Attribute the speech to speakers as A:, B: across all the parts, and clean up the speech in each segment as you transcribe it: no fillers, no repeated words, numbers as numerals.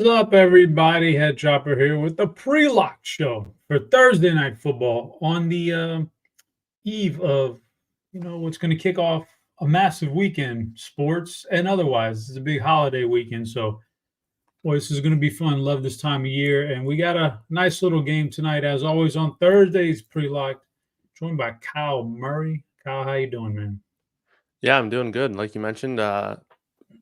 A: What's up, everybody? Head Chopper here with the pre-lock show for Thursday Night Football on the eve of, what's going to kick off a massive weekend, sports and otherwise. It's a big holiday weekend, so boy, this is going to be fun. Love this time of year, and we got a nice little game tonight, as always on Thursdays. Pre-locked, joined by Kyle Murray. Kyle, how you doing, man?
B: Yeah, I'm doing good. Like you mentioned,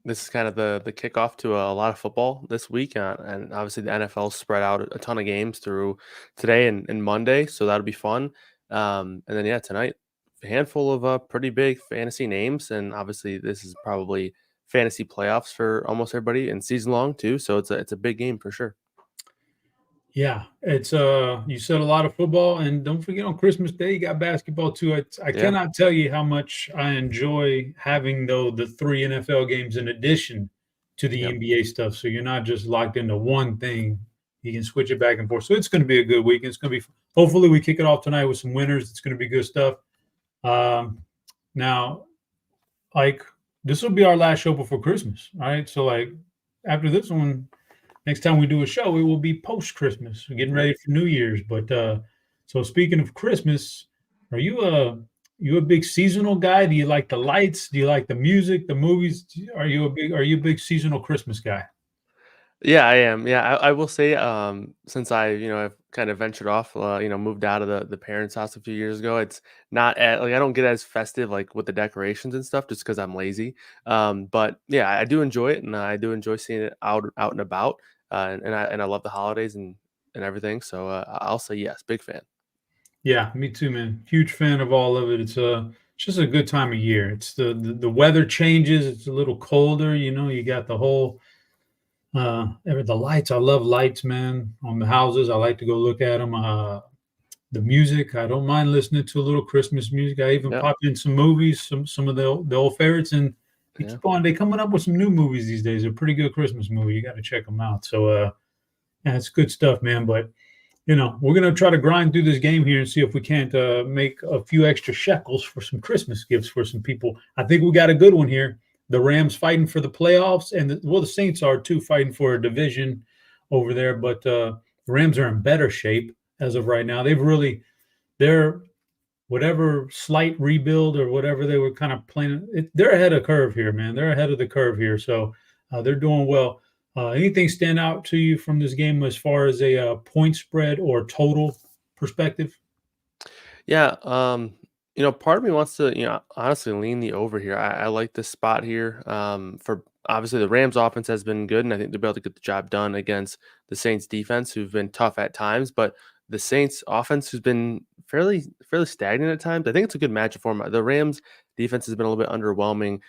B: this is kind of the kickoff to a lot of football this week, and obviously the NFL spread out a ton of games through today and Monday, so that'll be fun. And then yeah, tonight a handful of pretty big fantasy names, and obviously this is probably fantasy playoffs for almost everybody and season long too. So it's a big game for sure.
A: Yeah, it's you said a lot of football, and don't forget on Christmas Day you got basketball too. I
B: Yeah,
A: cannot tell you how much I enjoy having though the three NFL games in addition to the
B: yep,
A: NBA stuff. So you're not just locked into one thing. You can switch it back and forth. So it's going to be a good week. It's going to be hopefully we kick it off tonight with some winners. It's going to be good stuff. Now, like this will be our last show before Christmas, right? So like after this one, next time we do a show, it will be post Christmas. We're getting
B: yep.
A: ready for New Year's. But so speaking of Christmas, are you a big seasonal guy? Do you like the lights? Do you like the music, the movies? Are you a big seasonal Christmas guy?
B: Yeah, I am. Yeah, I will say, since I've kind of ventured off, moved out of the parents' house a few years ago. It's not like I don't get as festive like with the decorations and stuff, just because I'm lazy. But yeah, I do enjoy it, and I do enjoy seeing it out and about. And I love the holidays and everything. So I'll say yes, big fan.
A: Yeah, me too, man. Huge fan of all of it. It's just a good time of year. It's the weather changes. It's a little colder. You got the whole the lights. I love lights, man, on the houses. I like to go look at them. The music. I don't mind listening to a little Christmas music. I even
B: Yeah,
A: pop in some movies, some of the old favorites, and they
B: yeah.
A: keep on. They coming up with some new movies these days. They're pretty good Christmas movie. You got to check them out. So, yeah, it's good stuff, man. But we're gonna try to grind through this game here and see if we can't make a few extra shekels for some Christmas gifts for some people. I think we got a good one here. The Rams fighting for the playoffs, and the Saints are too, fighting for a division over there. But the Rams are in better shape as of right now. They're whatever slight rebuild or whatever they were kind of planning. They're ahead of curve here, man. They're ahead of the curve here, so they're doing well. Anything stand out to you from this game as far as a point spread or total perspective?
B: Yeah, part of me wants to, honestly lean the over here. I like this spot here. For obviously the Rams offense has been good, and I think they'll be able to get the job done against the Saints defense, who've been tough at times. But the Saints offense has been fairly stagnant at times. I think it's a good matchup for them. The Rams defense has been a little bit underwhelming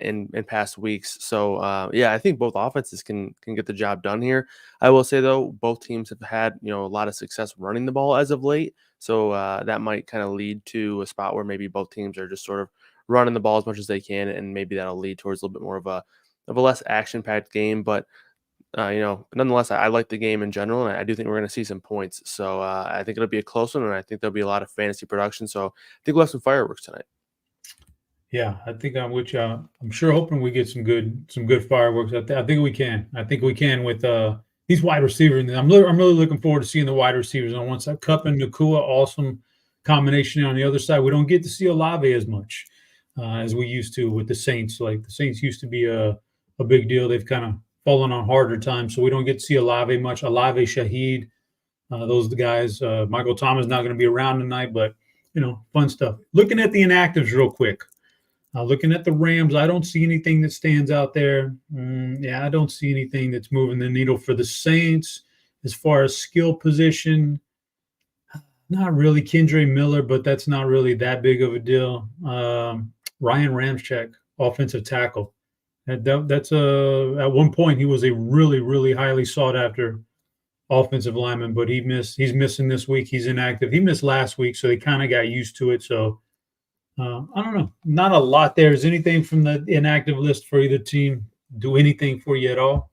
B: in past weeks. So yeah, I think both offenses can get the job done here. I will say though, both teams have had a lot of success running the ball as of late. So that might kind of lead to a spot where maybe both teams are just sort of running the ball as much as they can, and maybe that'll lead towards a little bit more of a less action-packed game. But nonetheless, I like the game in general, and I do think we're going to see some points. So I think it'll be a close one, and I think there'll be a lot of fantasy production. So I think we'll have some fireworks tonight.
A: Yeah, I think I'm with you. I'm sure hoping we get some good fireworks. I think we can. I think we can with these wide receivers. And I'm really looking forward to seeing the wide receivers on one side. Cup and Nakua, awesome combination on the other side. We don't get to see Olave as much as we used to with the Saints. Like the Saints used to be a big deal. They've kind of fallen on harder times, so we don't get to see Olave much. Olave, Shaheed, those are the guys. Michael Thomas not going to be around tonight, but fun stuff. Looking at the inactives real quick. Looking at the Rams, I don't see anything that stands out there. Yeah, I don't see anything that's moving the needle for the Saints as far as skill position. Not really Kendra Miller, but that's not really that big of a deal. Ryan Ramczyk, offensive tackle. That's at one point he was a really, really highly sought after offensive lineman, but he's missing this week. He's inactive. He missed last week, so they kind of got used to it. So I don't know. Not a lot there. Is anything from the inactive list for either team do anything for you at all?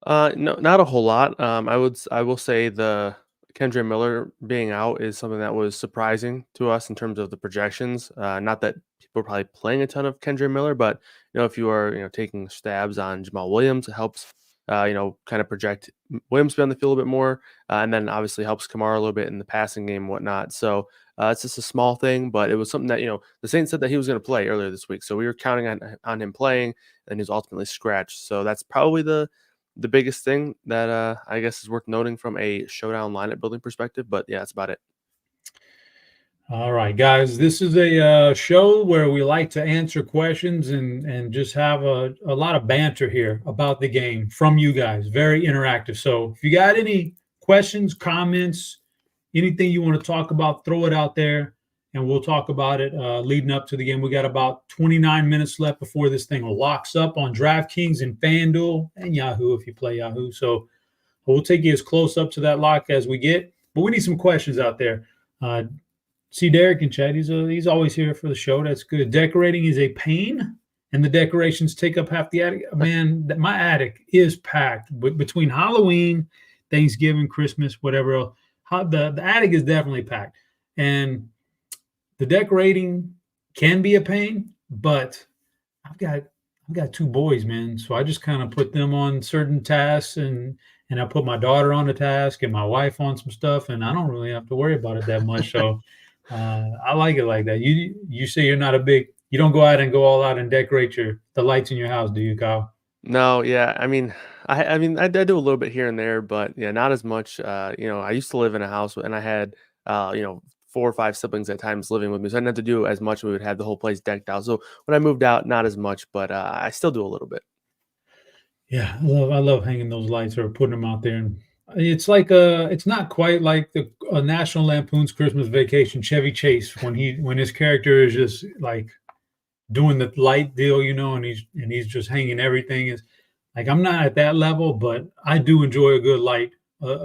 B: No, not a whole lot. I will say the Kendra Miller being out is something that was surprising to us in terms of the projections. Not that people are probably playing a ton of Kendra Miller, but if you are taking stabs on Jamal Williams, it helps kind of project Williams to be on the field a little bit more, and then obviously helps Kamara a little bit in the passing game and whatnot. So it's just a small thing, but it was something that, the Saints said that he was going to play earlier this week. So we were counting on him playing, and he was ultimately scratched. So that's probably the biggest thing that I guess is worth noting from a showdown lineup building perspective. But yeah, that's about it.
A: All right, guys, this is a show where we like to answer questions and just have a lot of banter here about the game from you guys. Very interactive. So if you got any questions, comments, anything you want to talk about, throw it out there, and we'll talk about it leading up to the game. We got about 29 minutes left before this thing locks up on DraftKings and FanDuel and Yahoo if you play Yahoo. So we'll take you as close up to that lock as we get. But we need some questions out there. See Derek in chat. He's always here for the show. That's good. Decorating is a pain, and the decorations take up half the attic. Man, my attic is packed between Halloween, Thanksgiving, Christmas, whatever else. The attic is definitely packed, and the decorating can be a pain. But I've got two boys, man, so I just kind of put them on certain tasks, and I put my daughter on the task and my wife on some stuff, and I don't really have to worry about it that much. So. I like it like that. You say you don't go out and go all out and decorate the lights in your house, do you, Kyle?
B: No, yeah. I do a little bit here and there, but yeah, not as much. I used to live in a house and I had 4 or 5 siblings at times living with me, so I didn't have to do as much. We would have the whole place decked out. So when I moved out, not as much, but I still do a little bit.
A: Yeah, I love hanging those lights or putting them out there. And it's like it's not quite like the National Lampoon's Christmas Vacation, Chevy Chase, when his character is just like doing the light deal, and he's just hanging everything. Is like I'm not at that level, but I do enjoy a good light,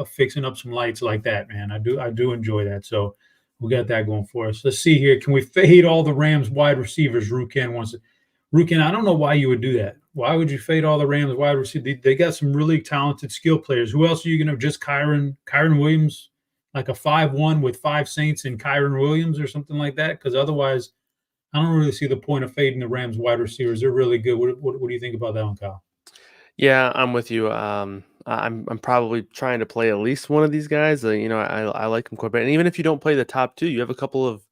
A: fixing up some lights like that, man. I do enjoy that. So we got that going for us. Let's see here. Can we fade all the Rams wide receivers? Rukin wants to. Rukin, I don't know why you would do that. Why would you fade all the Rams wide receivers? They got some really talented skill players. Who else are you going to just Kyron Williams, like a 5-1 with 5 Saints and Kyron Williams or something like that? Because otherwise, I don't really see the point of fading the Rams wide receivers. They're really good. What do you think about that one, Kyle?
B: Yeah, I'm with you. I'm probably trying to play at least one of these guys. I like them quite a bit. And even if you don't play the top 2, you have a couple of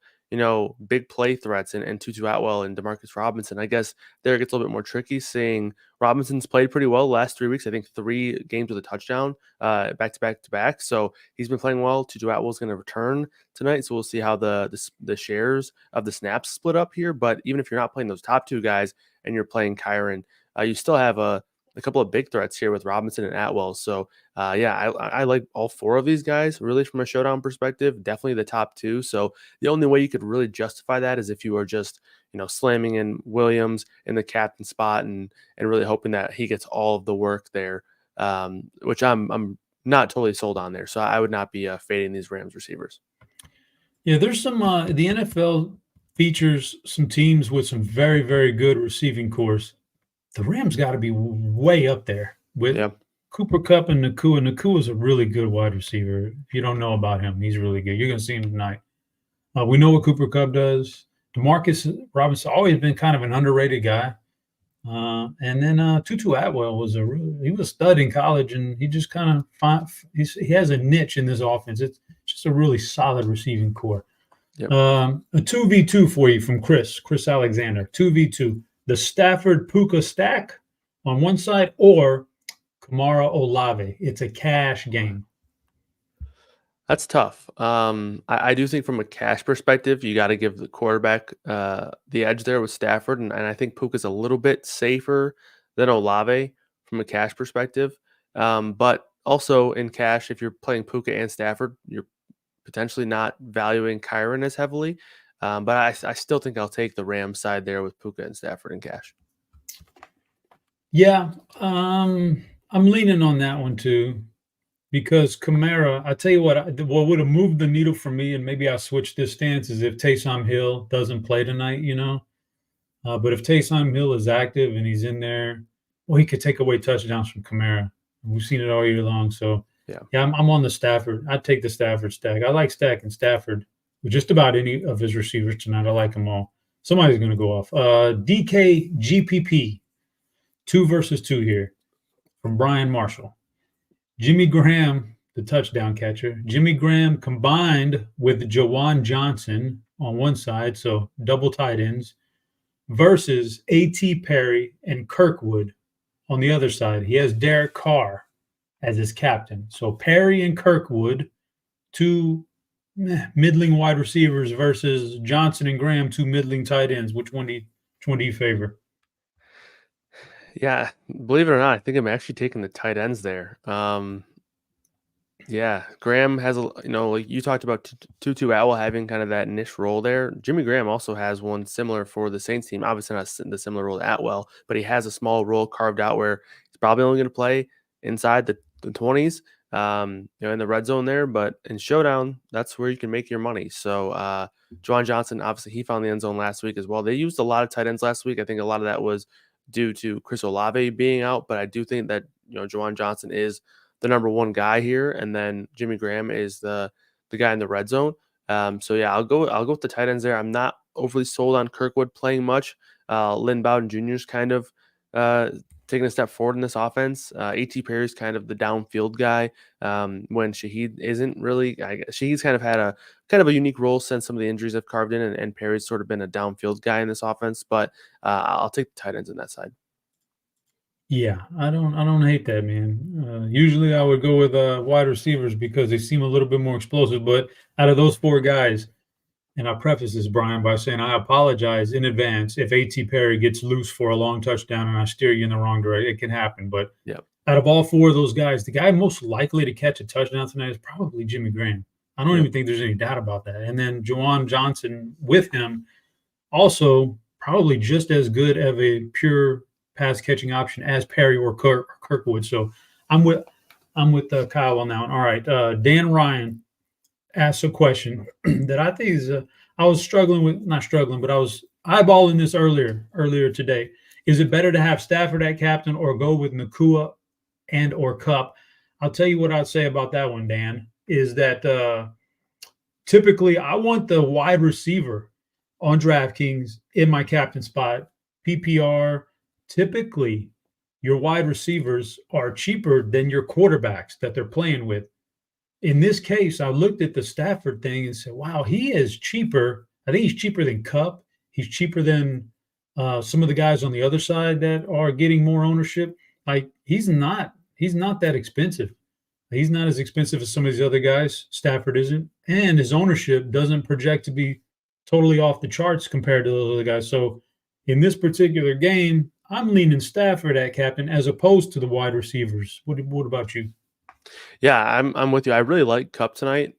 B: big play threats and Tutu Atwell and Demarcus Robinson. I guess there it gets a little bit more tricky, seeing Robinson's played pretty well the last 3 weeks. I think 3 games with a touchdown, back to back. So he's been playing well. Tutu Atwell's going to return tonight, so we'll see how the shares of the snaps split up here. But even if you're not playing those top 2 guys and you're playing Kyron, you still have a couple of big threats here with Robinson and Atwell. So I like all 4 of these guys really from a showdown perspective, definitely the top 2. So the only way you could really justify that is if you are just, slamming in Williams in the captain spot and really hoping that he gets all of the work there, which I'm not totally sold on there. So I would not be fading these Rams receivers.
A: Yeah, there's some the NFL features some teams with some very, very good receiving cores. The Rams got to be way up there with Cooper Kupp and Nakua. Nakua is a really good wide receiver. If you don't know about him, he's really good. You're going to see him tonight. We know what Cooper Kupp does. Demarcus Robinson always been kind of an underrated guy. And then Tutu Atwell was he was a stud in college, and he just kind of he has a niche in this offense. It's just a really solid receiving core.
B: Yep.
A: A 2v2 for you from Chris Alexander. 2v2. The Stafford Puka stack on one side or Kamara Olave. It's a cash game.
B: That's tough. I do think from a cash perspective, you got to give the quarterback the edge there with Stafford. And I think Puka's a little bit safer than Olave from a cash perspective. But also in cash, if you're playing Puka and Stafford, you're potentially not valuing Kyron as heavily. But I still think I'll take the Rams side there with Puka and Stafford in cash.
A: Yeah, I'm leaning on that one too, because Kamara, I tell you what would have moved the needle for me, and maybe I'll switch this stance, is if Taysom Hill doesn't play tonight, But if Taysom Hill is active and he's in there, well, he could take away touchdowns from Kamara. We've seen it all year long. So, yeah, I'm on the Stafford. I'd take the Stafford stack. I like stacking Stafford with just about any of his receivers tonight. I like them all. Somebody's going to go off. DK GPP, 2 versus 2 here. from Brian Marshall. Jimmy Graham, the touchdown catcher. Jimmy Graham combined with Jawan Johnson on one side, so double tight ends, versus A.T. Perry and Kirkwood on the other side. He has Derek Carr as his captain. So Perry and Kirkwood, two middling wide receivers versus Johnson and Graham, two middling tight ends. Which one do you favor?
B: Yeah, believe it or not, I think I'm actually taking the tight ends there. Yeah, Graham has like you talked about Tutu Atwell having kind of that niche role there. Jimmy Graham also has one similar for the Saints team. Obviously not the similar role to Atwell, but he has a small role carved out where he's probably only going to play inside the 20s, in the red zone there. But in Showdown, that's where you can make your money. So Juwan Johnson, obviously he found the end zone last week as well. They used a lot of tight ends last week. I think a lot of that was due to Chris Olave being out, but I do think that Juwan Johnson is the number one guy here, and then Jimmy Graham is the guy in the red zone. So yeah, I'll go with the tight ends there. I'm not overly sold on Kirkwood playing much. Lynn Bowden Jr. is kind of taking a step forward in this offense. A.T. Perry is kind of the downfield guy when Shaheed isn't really. Shaheed's kind of had a unique role since some of the injuries have carved in, and Perry's sort of been a downfield guy in this offense. But I'll take the tight ends on that side.
A: Yeah, I don't hate that, man. Usually I would go with wide receivers because they seem a little bit more explosive. But out of those four guys, and I preface this, Brian, by saying I apologize in advance if A.T. Perry gets loose for a long touchdown and I steer you in the wrong direction. It can happen. But
B: Yeah.
A: out of all four of those guys, the guy most likely to catch a touchdown tonight is probably Jimmy Graham. I don't
B: Yep.
A: even think there's any doubt about that. And then Jawan Johnson with him, also probably just as good of a pure pass catching option as Perry or Kirkwood. So I'm with Kyle on that one. All right, Dan Ryan asked a question that I think is I was not struggling, but I was eyeballing this earlier today. Is it better to have Stafford at captain or go with Nakua and or Cup? I'll tell you what I'd say about that one, Dan, is that typically I want the wide receiver on DraftKings in my captain spot. PPR, typically your wide receivers are cheaper than your quarterbacks that they're playing with. In this case, I looked at the Stafford thing and said, wow, he is cheaper. I think he's cheaper than Cup. He's cheaper than some of the guys on the other side that are getting more ownership. Like he's not that expensive. He's not as expensive as some of these other guys. Stafford isn't, and his ownership doesn't project to be totally off the charts compared to those other guys. So in this particular game, I'm leaning Stafford at captain as opposed to the wide receivers. What about you?
B: Yeah, I'm with you. I really like Cup tonight.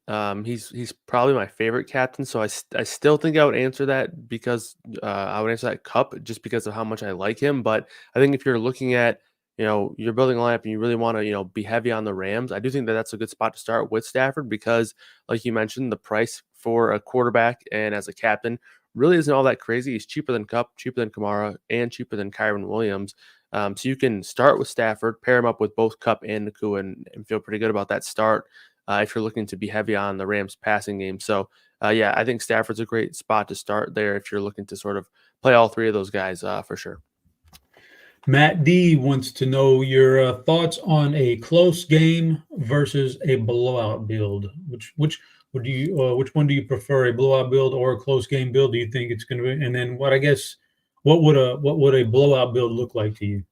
B: He's probably my favorite captain, so I still think I would answer that because I would answer that Cup just because of how much I like him. But I think if you're looking at you're building a lineup and you really want to be heavy on the Rams, I do think that that's a good spot to start with Stafford because, like you mentioned, the price for a quarterback and as a captain really isn't all that crazy. He's cheaper than Cup, cheaper than Kamara, and cheaper than Kyron Williams. So you can start with Stafford, pair him up with both Cup and Nakua, and feel pretty good about that start if you're looking to be heavy on the Rams passing game. So, yeah, I think Stafford's a great spot to start there if you're looking to sort of play all three of those guys for sure.
A: Matt D wants to know your thoughts on a close game versus a blowout build. Which which one do you prefer, a blowout build or a close game build? Do you think it's going to be? And then what would a blowout build look like to you?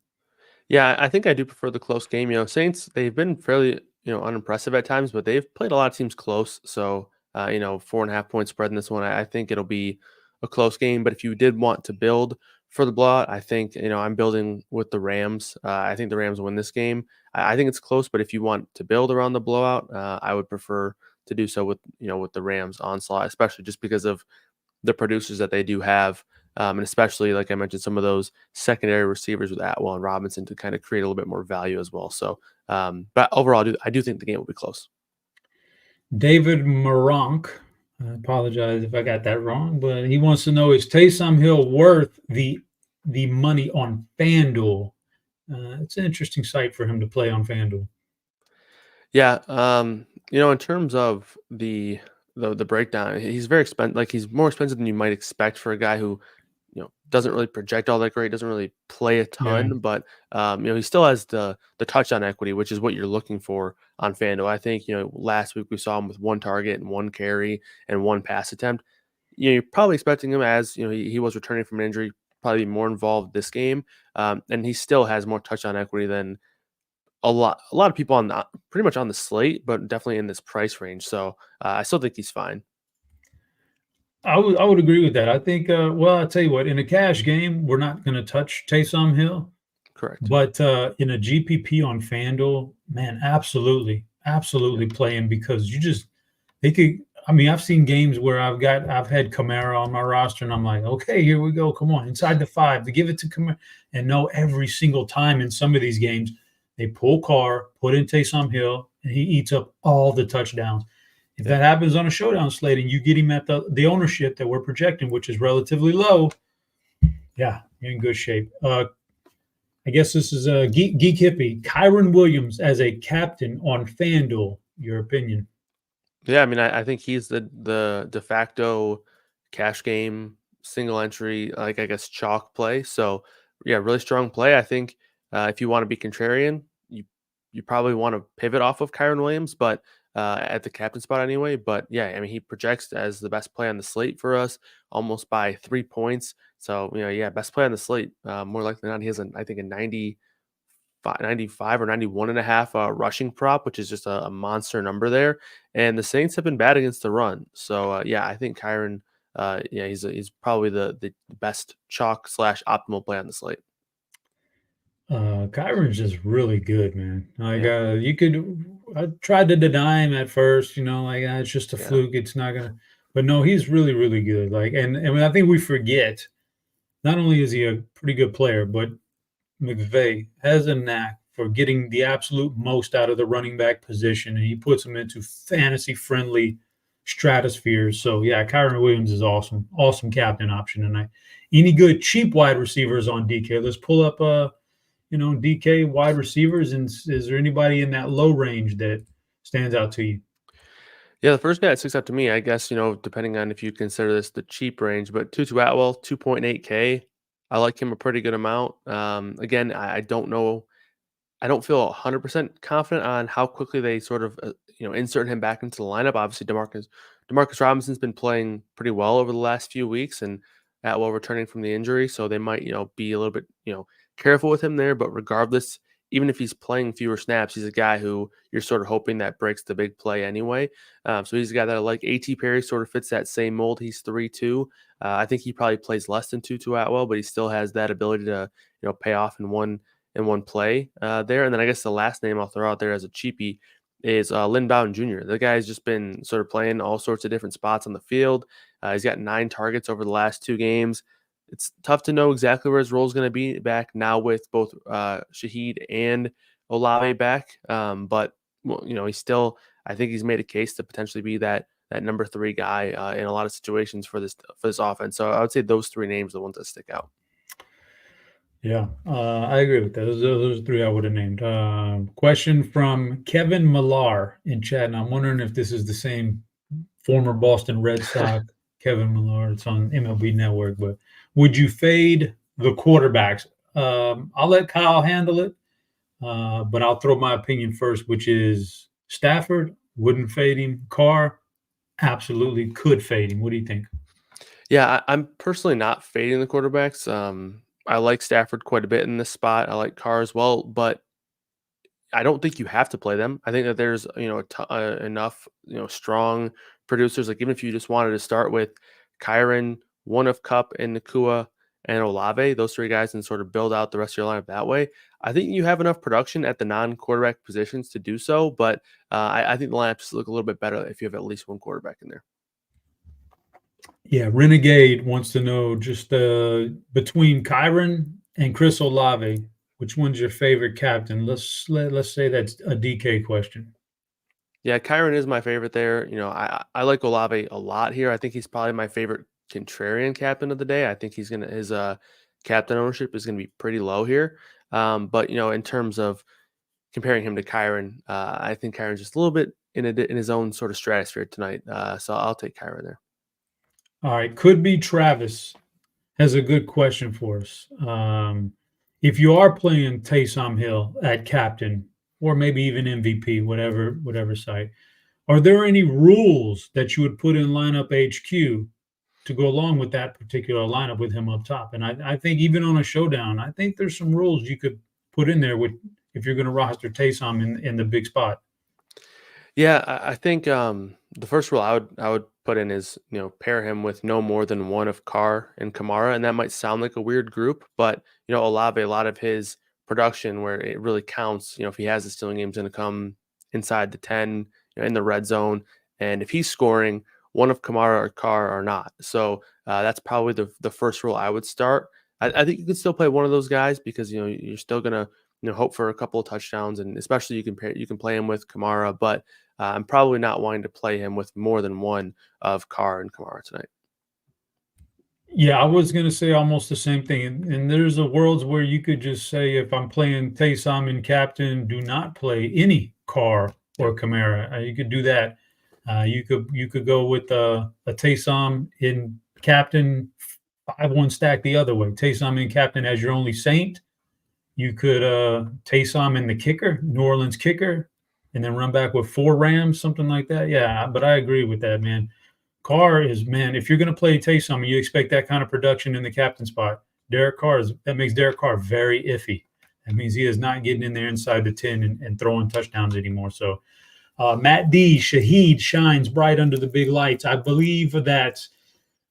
B: Yeah, I think I do prefer the close game. Saints, they've been fairly, unimpressive at times, but they've played a lot of teams close. So, 4.5 point spread in this one, I think it'll be a close game. But if you did want to build for the blowout, I think, I'm building with the Rams. I think the Rams win this game. I think it's close, but if you want to build around the blowout, I would prefer to do so with the Rams onslaught, especially just because of the producers that they do have. And especially, like I mentioned, some of those secondary receivers with Atwell and Robinson to kind of create a little bit more value as well. So, but overall, I do think the game will be close.
A: David Maronk, I apologize if I got that wrong, but he wants to know, is Taysom Hill worth the money on FanDuel? It's an interesting site for him to play on FanDuel.
B: Yeah, in terms of the breakdown, he's very expensive. Like he's more expensive than you might expect for a guy who doesn't really project all that great, doesn't really play a ton,
A: Yeah.
B: but he still has the touchdown equity, which is what you're looking for on FanDuel. I think last week we saw him with 1 target and 1 carry and 1 pass attempt. You're probably expecting him, as he was returning from an injury, probably be more involved this game, and he still has more touchdown equity than a lot of people on pretty much on the slate, but definitely in this price range. So I still think he's fine.
A: I would agree with that. I think, well, I'll tell you what, in a cash game, we're not going to touch Taysom Hill,
B: Correct.
A: but in a GPP on FanDuel, man, absolutely,
B: Yep.
A: absolutely play him because they could. I mean, I've seen games where I've had Kamara on my roster, and I'm like, okay, here we go. Come on, inside the 5 to give it to Kamara, and no, every single time in some of these games, they pull Carr, put in Taysom Hill, and he eats up all the touchdowns. If
B: Yeah.
A: that happens on a showdown slate and you get him at the ownership that we're projecting, which is relatively low, yeah, you're in good shape. I guess this is a geek hippie. Kyron Williams as a captain on FanDuel. Your opinion?
B: Yeah, I mean, I think he's the de facto cash game single entry, like, I guess, chalk play. So yeah, really strong play. I think if you want to be contrarian, you probably want to pivot off of Kyron Williams, but at the captain spot anyway. But yeah, I mean, he projects as the best play on the slate for us, almost by 3 points. So yeah, best play on the slate. More likely than not, he has I think a 95 or 91.5 rushing prop, which is just a monster number there. And the Saints have been bad against the run. So yeah, I think Kyron, yeah, he's probably the best chalk slash optimal play on the slate.
A: Kyron's just really good, man. Like
B: Yeah,
A: I tried to deny him at first, like it's just a
B: yeah,
A: fluke. It's not gonna, but no, he's really, really good. Like, and I think we forget. Not only is he a pretty good player, but McVay has a knack for getting the absolute most out of the running back position, and he puts them into fantasy-friendly stratospheres. So yeah, Kyron Williams is awesome, awesome captain option tonight. Any good cheap wide receivers on DK? Let's pull up DK wide receivers, and is there anybody in that low range that stands out to you?
B: yeah. The first guy that sticks out to me, I guess, depending on if you consider this the cheap range, but Tutu Atwell, 2.8K. I like him a pretty good amount. Again, I don't know. I don't feel 100% confident on how quickly they sort of, insert him back into the lineup. Obviously, Demarcus Robinson's been playing pretty well over the last few weeks, and Atwell returning from the injury, so they might, be a little bit, careful with him there. But regardless, even if he's playing fewer snaps, he's a guy who you're sort of hoping that breaks the big play anyway. So he's a guy that I like. A.T. Perry sort of fits that same mold. He's 3-2. I think he probably plays less than Tutu Atwell, but he still has that ability to, pay off in one play there. And then I guess the last name I'll throw out there as a cheapie is Lynn Bowden Jr. The guy's just been sort of playing all sorts of different spots on the field. He's got 9 targets over the last 2 games. It's tough to know exactly where his role is going to be back now with both Shaheed and Olave back. But well, he's still. I think he's made a case to potentially be that number 3 guy in a lot of situations for this offense. So I would say those 3 names are the ones that stick out.
A: Yeah, I agree with that. Those 3 I would have named. Question from Kevin Millar in chat, and I'm wondering if this is the same former Boston Red Sox Kevin Millar. It's on MLB Network. But would you fade the quarterbacks? I'll let Kyle handle it, but I'll throw my opinion first, which is Stafford wouldn't fade him. Carr absolutely could fade him. What do you think?
B: Yeah, I'm personally not fading the quarterbacks. I like Stafford quite a bit in this spot. I like Carr as well, but I don't think you have to play them. I think that there's enough strong producers. Like, even if you just wanted to start with Kyron, one of Cup and Nakua and Olave, those 3 guys, and sort of build out the rest of your lineup that way. I think you have enough production at the non-quarterback positions to do so, but I think the lineups look a little bit better if you have at least one quarterback in there.
A: Yeah, Renegade wants to know just between Kyron and Chris Olave, which one's your favorite captain? Let's say that's a DK question.
B: Yeah, Kyron is my favorite there. I like Olave a lot here. I think he's probably my favorite contrarian captain of the day. I think his captain ownership is gonna be pretty low here. But in terms of comparing him to Kyron, I think Kyron's just a little bit in his own sort of stratosphere tonight. So I'll take Kyron there.
A: All right, could be Travis has a good question for us. If you are playing Taysom Hill at captain, or maybe even MVP, whatever site, are there any rules that you would put in lineup HQ to go along with that particular lineup with him up top? And I think even on a showdown, I think there's some rules you could put in there with if you're going to roster Taysom in the big spot.
B: Yeah, I think the first rule I would put in is pair him with no more than one of Carr and Kamara, and that might sound like a weird group, but Olave, a lot of his production where it really counts, if he has a stealing game, is going to come inside the 10, in the red zone, and if he's scoring, one of Kamara or Carr are not. So that's probably the first rule I would start. I think you could still play one of those guys because you're still gonna hope for a couple of touchdowns, and especially you can play him with Kamara, but I'm probably not wanting to play him with more than one of Carr and Kamara tonight.
A: Yeah, I was going to say almost the same thing. And there's a worlds where you could just say, if I'm playing Taysom in captain, do not play any Carr or Kamara. You could do that. You could go with a Taysom in captain, 5-1 stack the other way. Taysom in captain as your only saint. You could Taysom in the kicker, New Orleans kicker, and then run back with 4 Rams, something like that. Yeah, but I agree with that, man. Carr is, man, if you're going to play Taysom and you expect that kind of production in the captain spot, that makes Derek Carr very iffy. That means he is not getting in there inside the 10 and throwing touchdowns anymore. So Matt D, Shaheed shines bright under the big lights. I believe that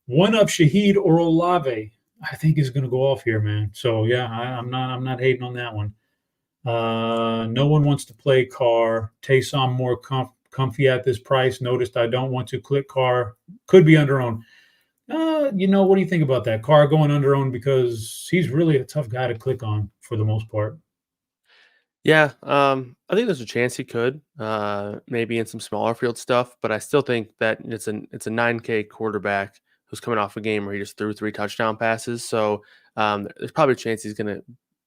A: one of Shaheed or Olave, I think, is going to go off here, man. So yeah, I'm not hating on that one. No one wants to play Carr. Taysom more comfy at this price. Noticed I don't want to click Carr. Could be under owned. What do you think about that? Carr going under owned because he's really a tough guy to click on for the most part.
B: Yeah, I think there's a chance he could, maybe in some smaller field stuff, but I still think that it's a 9K quarterback who's coming off a game where he just threw 3 touchdown passes. So there's probably a chance he's going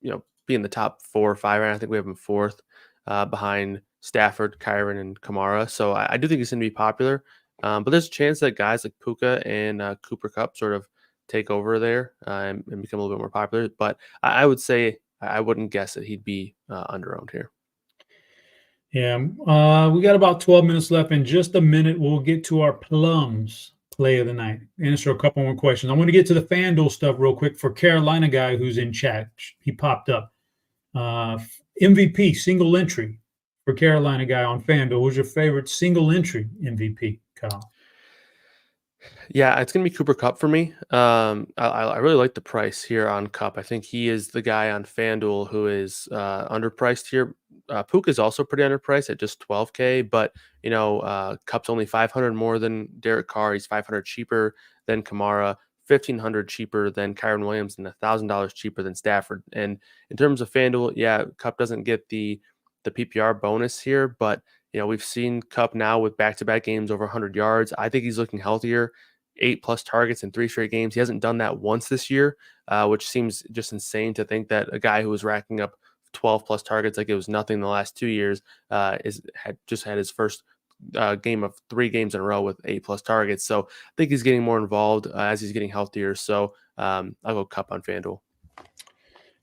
B: to, be in the top 4 or 5. And I think we have him fourth, behind Stafford, Kyron, and Kamara. So I do think he's going to be popular. But there's a chance that guys like Puka and Cooper Kupp sort of take over there, and become a little bit more popular. But I would say I wouldn't guess that he'd be under-owned here.
A: Yeah, we got about 12 minutes left. In just a minute, we'll get to our plums play of the night. Answer a couple more questions. I want to get to the FanDuel stuff real quick for Carolina guy who's in chat. He popped up. MVP single entry for Carolina guy on FanDuel. Who's your favorite single entry MVP, Kyle?
B: Yeah, it's gonna be Cooper Kupp for me. I really like the price here on Kupp. I think he is the guy on FanDuel who is underpriced here. Puka is also pretty underpriced at just 12K, but Kupp's only 500 more than Derek Carr. He's 500 cheaper than Kamara, 1,500 cheaper than Kyron Williams, and $1,000 cheaper than Stafford. And in terms of FanDuel, yeah, Kupp doesn't get the PPR bonus here, but we've seen Kupp now with back-to-back games over 100 yards. I think he's looking healthier. 8+ targets in 3 straight games. He hasn't done that once this year, which seems just insane to think that a guy who was racking up 12+ targets like it was nothing the last 2 years had his first game of 3 games in a row with 8+ targets. So I think he's getting more involved as he's getting healthier. So I'll go Kupp on FanDuel.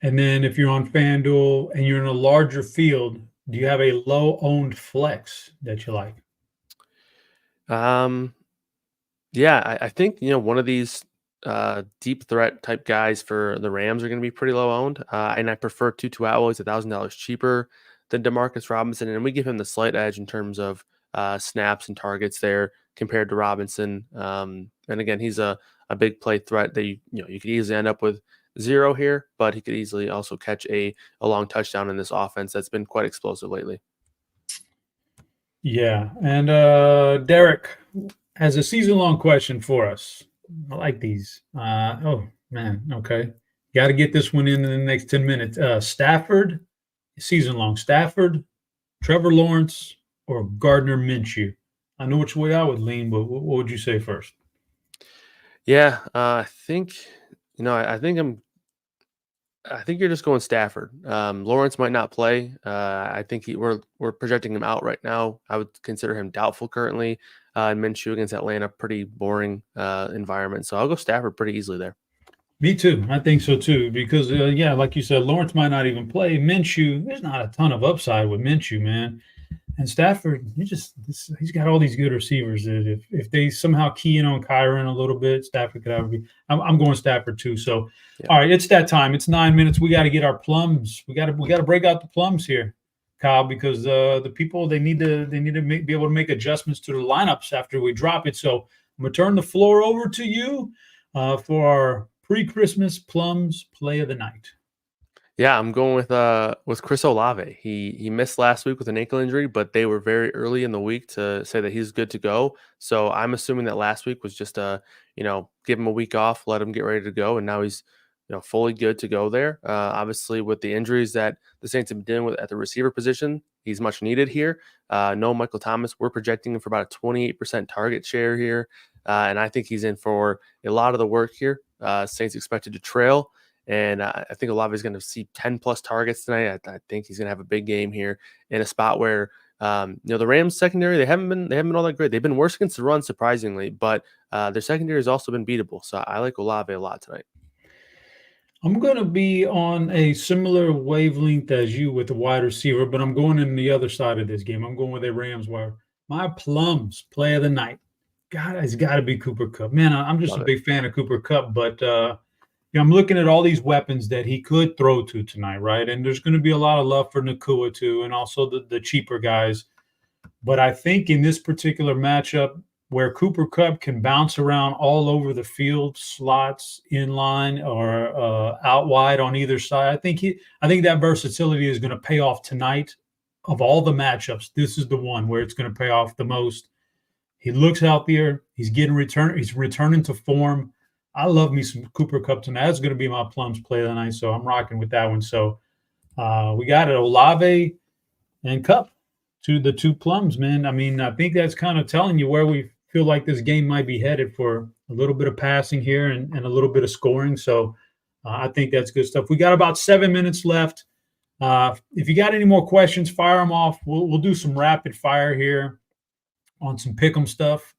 A: And then if you're on FanDuel and you're in a larger field, do you have a low-owned flex that you like?
B: Yeah, I think one of these deep threat type guys for the Rams are going to be pretty low owned, and I prefer Tutu Atwell. He's $1,000 cheaper than Demarcus Robinson, and we give him the slight edge in terms of snaps and targets there compared to Robinson. And again, he's a big play threat that you could easily end up with 0 here, but he could easily also catch a long touchdown in this offense that's been quite explosive lately.
A: Yeah, and Derek has a season-long question for us. I like these. Oh, man, okay. Got to get this one in the next 10 minutes. Stafford, season-long. Stafford, Trevor Lawrence, or Gardner Minshew? I know which way I would lean, but what would you say first?
B: Yeah, I think I think you're just going Stafford. Lawrence might not play. I think we're projecting him out right now. I would consider him doubtful currently. And Minshew against Atlanta, pretty boring environment. So I'll go Stafford pretty easily there.
A: Me too. I think so too. Because yeah, like you said, Lawrence might not even play. Minshew, there's not a ton of upside with Minshew, man. And Stafford, he's got all these good receivers that if they somehow key in on Kyron a little bit, Stafford could have be. I'm going Stafford too. So,
B: Yeah.
A: all right, it's that time. It's 9 minutes. We got to get our plums. We got to break out the plums here, Kyle, because the people be able to make adjustments to the lineups after we drop it. So I'm gonna turn the floor over to you for our pre-Christmas plums play of the night.
B: Yeah, I'm going with Chris Olave. He missed last week with an ankle injury, but they were very early in the week to say that he's good to go. So I'm assuming that last week was just give him a week off, let him get ready to go, and now he's fully good to go there. Obviously, with the injuries that the Saints have been dealing with at the receiver position, he's much needed here. No Michael Thomas. We're projecting him for about a 28% target share here, and I think he's in for a lot of the work here. Saints expected to trail. And I think Olave is going to see 10 plus targets tonight. I think he's going to have a big game here in a spot where the Rams secondary they haven't been all that great. They've been worse against the run surprisingly, but their secondary has also been beatable. So I like Olave a lot tonight.
A: I'm going to be on a similar wavelength as you with the wide receiver, but I'm going in the other side of this game. I'm going with a Rams wire. My plums play of the night. God, it's got to be Cooper Cup. Man, I'm just a
B: Love it.
A: big fan of Cooper Cup, but I'm looking at all these weapons that he could throw to tonight, right? And there's going to be a lot of love for Nakua too, and also the cheaper guys. But I think in this particular matchup, where Cooper Cup can bounce around all over the field, slots, in line, or out wide on either side, I think that versatility is going to pay off tonight. Of all the matchups, this is the one where it's going to pay off the most. He looks healthier. He's returning to form. I love me some Cooper Cup tonight. That's going to be my plums play of the night, so I'm rocking with that one. So we got it, Olave and Cup to the two plums, man. I mean, I think that's kind of telling you where we feel like this game might be headed for a little bit of passing here and a little bit of scoring. So I think that's good stuff. We got about 7 minutes left. If you got any more questions, fire them off. We'll do some rapid fire here on some pick'em stuff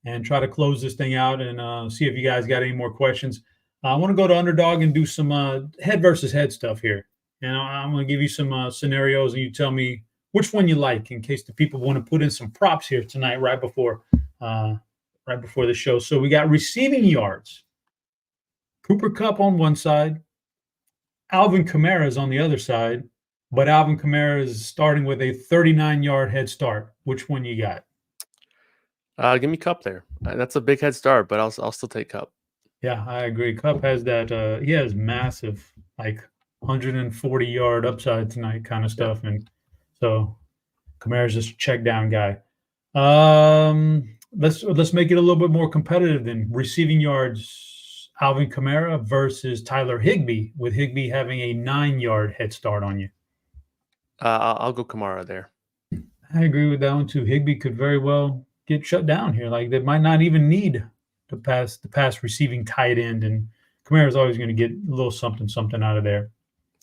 A: and try to close this thing out and see if you guys got any more questions. I want to go to Underdog and do some head versus head stuff here. And I'm going to give you some scenarios, and you tell me which one you like in case the people want to put in some props here tonight right before the show. So we got receiving yards. Cooper Cup on one side, Alvin Kamara is on the other side, but Alvin Kamara is starting with a 39-yard head start. Which one you got?
B: Give me Cup there. That's a big head start, but I'll still take Cup.
A: Yeah, I agree. Cup has that. He has massive, like 140-yard upside tonight, kind of stuff, and so Kamara's just a check down guy. Let's make it a little bit more competitive than receiving yards. Alvin Kamara versus Tyler Higbee, with Higbee having a 9-yard head start on you.
B: I'll go Kamara there.
A: I agree with that one too. Higbee could very well get shut down here. Like they might not even need the pass receiving tight end, and Kamara's always going to get a little something out of there.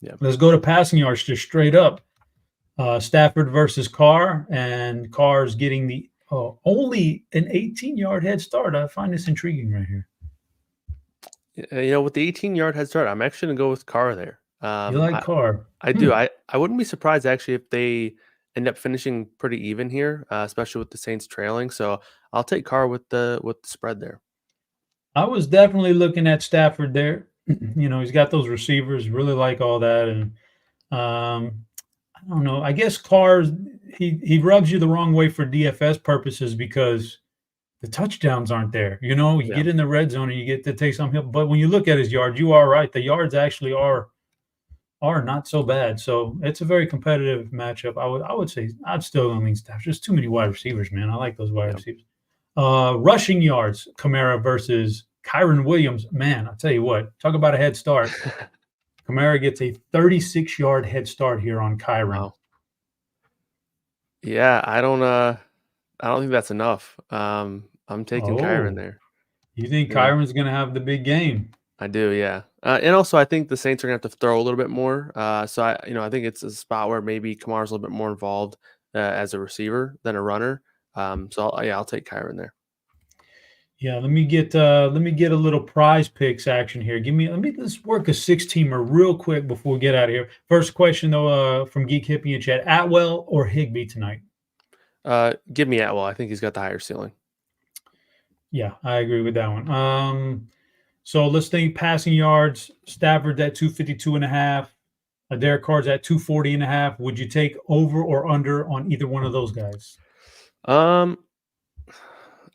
B: Yeah.
A: Let's go to passing yards just straight up. Stafford versus Carr, and Carr's getting the only an 18-yard head start. I find this intriguing right here.
B: With the 18-yard head start, I'm actually going to go with Carr there.
A: You like Carr?
B: I do. I wouldn't be surprised actually if they end up finishing pretty even here, especially with the Saints trailing. So I'll take Carr with the spread there.
A: I was definitely looking at Stafford there. He's got those receivers, really like all that, and I don't know. I guess Carr's he rubs you the wrong way for DFS purposes because the touchdowns aren't there. You get in the red zone and you get to take some help. But when you look at his yards, you are right. The yards actually are not so bad. So it's a very competitive matchup. I would say I'd still lean Stafford. There's too many wide receivers, man. I like those wide receivers. Rushing yards, Kamara versus Kyron Williams. Man, I'll tell you what, talk about a head start. Kamara gets a 36-yard head start here on Kyron. Wow.
B: Yeah, I don't think that's enough. I'm taking Kyron there.
A: You think Kyron's going to have the big game?
B: I do, yeah. And also, I think the Saints are going to have to throw a little bit more. So I think it's a spot where maybe Kamara's a little bit more involved as a receiver than a runner. I'll take Kyron there.
A: Yeah, let me get a little prize picks action here. Let's work a 6-teamer real quick before we get out of here. First question though, from Geek Hippie in chat: Atwell or Higbee tonight?
B: Give me Atwell. I think he's got the higher ceiling.
A: Yeah, I agree with that one. So let's think passing yards. Stafford at 252.5. Derek Carr's at 240.5. Would you take over or under on either one of those guys?
B: Um,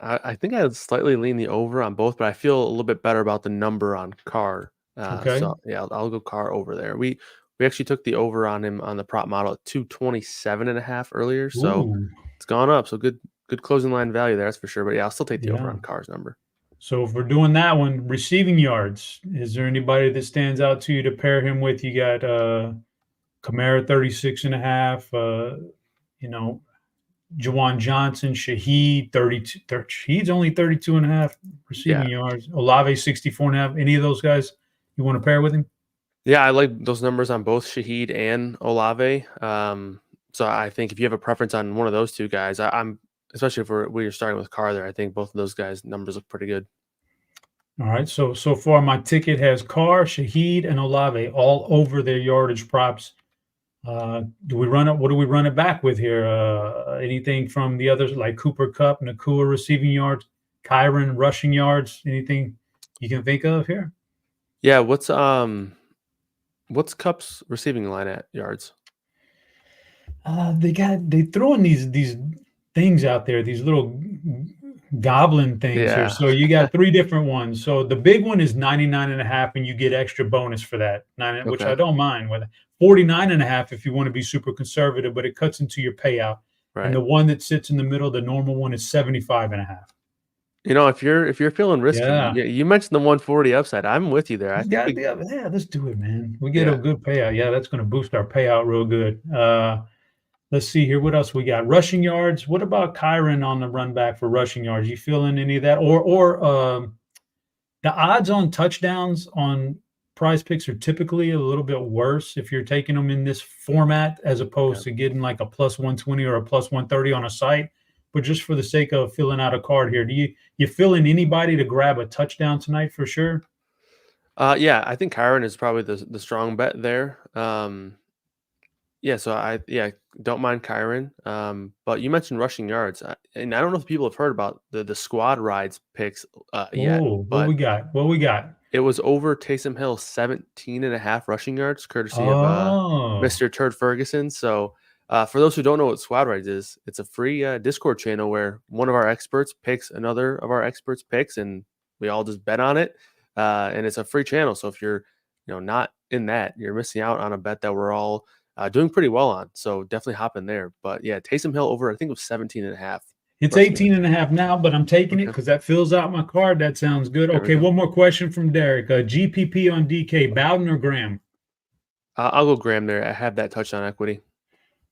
B: I think I would slightly lean the over on both, but I feel a little bit better about the number on Carr.
A: Okay.
B: So yeah, I'll go Carr over there. We actually took the over on him on the prop model at 227.5 earlier, so
A: Ooh,
B: it's gone up. So good closing line value there, that's for sure. But yeah, I'll still take the over
A: yeah.
B: on Carr's number.
A: So if we're doing that one, receiving yards, is there anybody that stands out to you to pair him with? You got Kamara 36.5, Jawan Johnson, Shaheed 32. Shaheed's only 32.5
B: Yeah.
A: receiving yards. Olave 64.5. Any of those guys you want to pair with him?
B: Yeah, I like those numbers on both Shaheed and Olave. So I think if you have a preference on one of those two guys, I'm especially if you're starting with Carr there, I think both of those guys' numbers look pretty good.
A: All right. So far my ticket has Carr, Shaheed, and Olave all over their yardage props. Do we run it? What do we run it back with here? Anything from the others like Cooper Kupp, Nakua receiving yards, Kyron rushing yards? Anything you can think of here?
B: Yeah, what's Kupp's receiving line at yards?
A: They throwing these things out there, these little goblin things here.
B: Yeah.
A: So you got 3 different ones. So the big one is 99.5, and you get extra bonus for that, which
B: Okay.
A: I don't mind with. 49.5 if you want to be super conservative, but it cuts into your payout. And
B: Right.
A: the one that sits in the middle, the normal one, is 75.5.
B: If you're feeling risky,
A: Yeah.
B: you mentioned the 140 upside. I'm with you there. I
A: Let's
B: think we
A: yeah, let's do it, man. We get a
B: yeah.
A: good payout. Yeah, that's going to boost our payout real good. Let's see here. What else we got? Rushing yards. What about Kyron on the run back for rushing yards? You feeling any of that? Or the odds on touchdowns on prize picks are typically a little bit worse if you're taking them in this format as opposed
B: Yeah.
A: to getting like a plus 120 or a plus 130 on a site. But just for the sake of filling out a card here, you fill in anybody to grab a touchdown tonight for sure?
B: Yeah, I think Kyron is probably the strong bet there. Yeah, so I don't mind Kyron. But you mentioned rushing yards, and I don't know if people have heard about the squad rides picks yet,
A: Oh, what we
B: but
A: got? What we got?
B: it was over Taysom Hill 17.5 rushing yards, courtesy of
A: Oh,
B: Mr. Turd Ferguson. So for those who don't know what squad rides is, it's a free Discord channel where one of our experts picks another of our experts picks, and we all just bet on it. And it's a free channel, so if you're not in that, you're missing out on a bet that we're all doing pretty well on. So definitely hop in there. But yeah, Taysom Hill over, I think it was 17.5
A: it's
B: rushing yards.
A: 18.5 now, but I'm taking it
B: Okay,
A: because that fills out my card. That sounds good.
B: there we
A: Okay,
B: go.
A: one more question from Derek. GPP on DK, Bowden or Graham?
B: I'll go Graham there. I have that touchdown equity.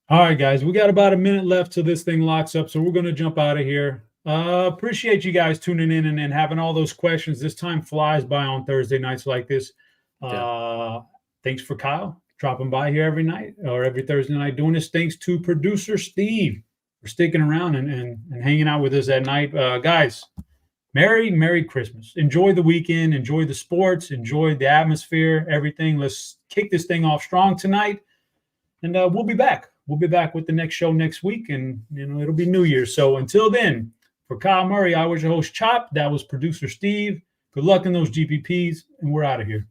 A: All right, guys, we got about a minute left till this thing locks up, so we're going to jump out of here. Appreciate you guys tuning in and having all those questions. This time flies by on Thursday nights like this.
B: Yeah.
A: Thanks for Kyle dropping by here every night or every Thursday night doing this. Thanks to producer Steve for sticking around and hanging out with us at night. Guys, Merry Christmas. Enjoy the weekend. Enjoy the sports. Enjoy the atmosphere, everything. Let's kick this thing off strong tonight. And we'll be back. We'll be back with the next show next week. And, it'll be New Year's. So until then, for Kyle Murray, I was your host, Chop. That was producer Steve. Good luck in those GPPs. And we're out of here.